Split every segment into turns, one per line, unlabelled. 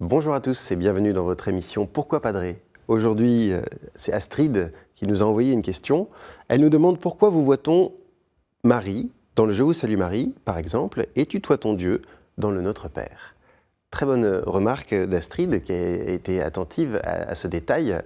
Bonjour à tous et bienvenue dans votre émission Pourquoi Padré? Aujourd'hui, c'est Astrid qui nous a envoyé une question. Elle nous demande pourquoi vous voit-on Marie dans le Je vous salue Marie, par exemple, et tutoie-t-on Dieu dans le Notre Père? Très bonne remarque d'Astrid qui a été attentive à ce détail.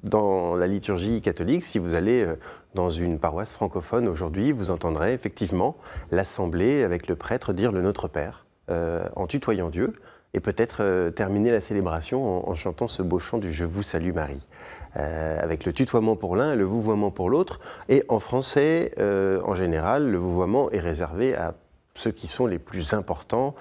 Dans la liturgie catholique, si vous allez dans une paroisse francophone aujourd'hui, vous entendrez effectivement l'assemblée avec le prêtre dire le Notre Père en tutoyant Dieu. Et peut-être terminer la célébration en chantant ce beau chant du « Je vous salue Marie », avec le tutoiement pour l'un et le vouvoiement pour l'autre. Et en français, en général, le vouvoiement est réservé à ceux qui sont les plus importants.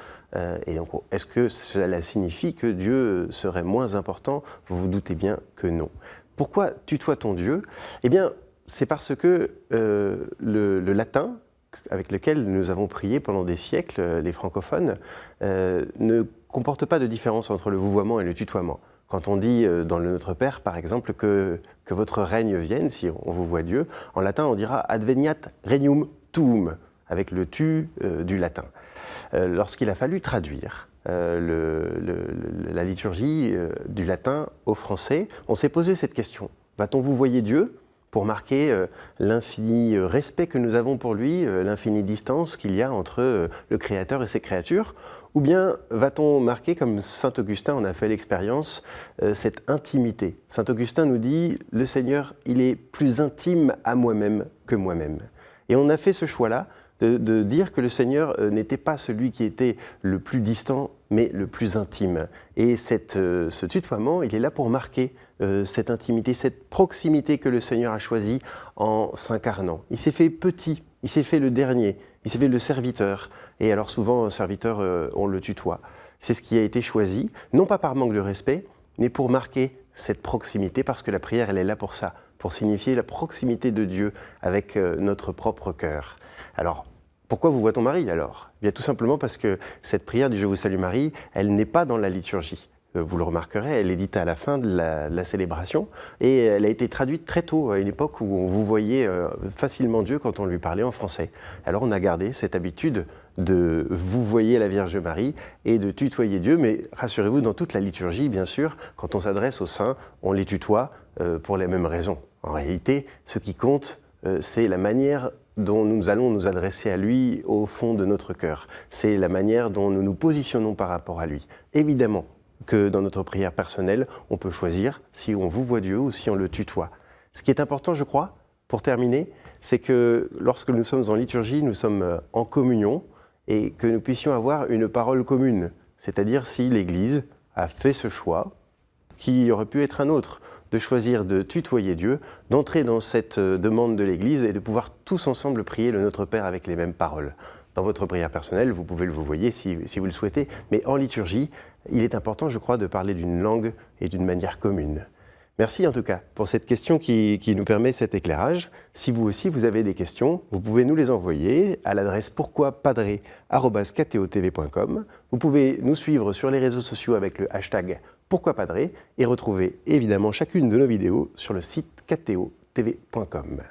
Et donc, est-ce que cela signifie que Dieu serait moins important? Vous vous doutez bien que non. Pourquoi tutoie-t-on Dieu? Eh bien, c'est parce que le latin, avec lequel nous avons prié pendant des siècles, les francophones, ne comporte pas de différence entre le vouvoiement et le tutoiement. Quand on dit dans le Notre Père, par exemple, que votre règne vienne, si on vous voit Dieu, en latin on dira adveniat regnum tuum, avec le tu du latin. Lorsqu'il a fallu traduire la liturgie du latin au français, on s'est posé cette question. Va-t-on vous voyer Dieu ? Pour marquer l'infini respect que nous avons pour lui, l'infinie distance qu'il y a entre le Créateur et ses créatures? Ou bien va-t-on marquer, comme saint Augustin en a fait l'expérience, cette intimité? Saint Augustin nous dit « Le Seigneur, il est plus intime à moi-même que moi-même ». Et on a fait ce choix-là de dire que le Seigneur n'était pas celui qui était le plus distant, mais le plus intime. Et ce tutoiement, il est là pour marquer cette intimité, cette proximité que le Seigneur a choisie en s'incarnant. Il s'est fait petit, il s'est fait le dernier, il s'est fait le serviteur. Et alors souvent, un serviteur, on le tutoie. C'est ce qui a été choisi, non pas par manque de respect, mais pour marquer cette proximité, parce que la prière, elle est là pour ça, pour signifier la proximité de Dieu avec notre propre cœur. Alors, pourquoi vous voit-on Marie alors? Bien tout simplement parce que cette prière du Je vous salue Marie, elle n'est pas dans la liturgie. Vous le remarquerez, elle est dite à la fin de la célébration et elle a été traduite très tôt, à une époque où on vous voyait facilement Dieu quand on lui parlait en français. Alors on a gardé cette habitude de vous voyer la Vierge Marie et de tutoyer Dieu, mais rassurez-vous, dans toute la liturgie, bien sûr, quand on s'adresse aux saints, on les tutoie pour les mêmes raisons. En réalité, ce qui compte, c'est la manière dont nous allons nous adresser à lui au fond de notre cœur. C'est la manière dont nous nous positionnons par rapport à lui. Évidemment que dans notre prière personnelle, on peut choisir si on vous voit Dieu ou si on le tutoie. Ce qui est important, je crois, pour terminer, c'est que lorsque nous sommes en liturgie, nous sommes en communion et que nous puissions avoir une parole commune. C'est-à-dire si l'Église a fait ce choix, qui aurait pu être un autre, de choisir de tutoyer Dieu, d'entrer dans cette demande de l'Église et de pouvoir tous ensemble prier le Notre Père avec les mêmes paroles. Dans votre prière personnelle, vous pouvez le vouvoyer si vous le souhaitez, mais en liturgie, il est important, je crois, de parler d'une langue et d'une manière commune. Merci en tout cas pour cette question qui nous permet cet éclairage. Si vous aussi vous avez des questions, vous pouvez nous les envoyer à l'adresse pourquoipadré@ktotv.com. Vous pouvez nous suivre sur les réseaux sociaux avec le hashtag pourquoipadré et retrouver évidemment chacune de nos vidéos sur le site ktotv.com.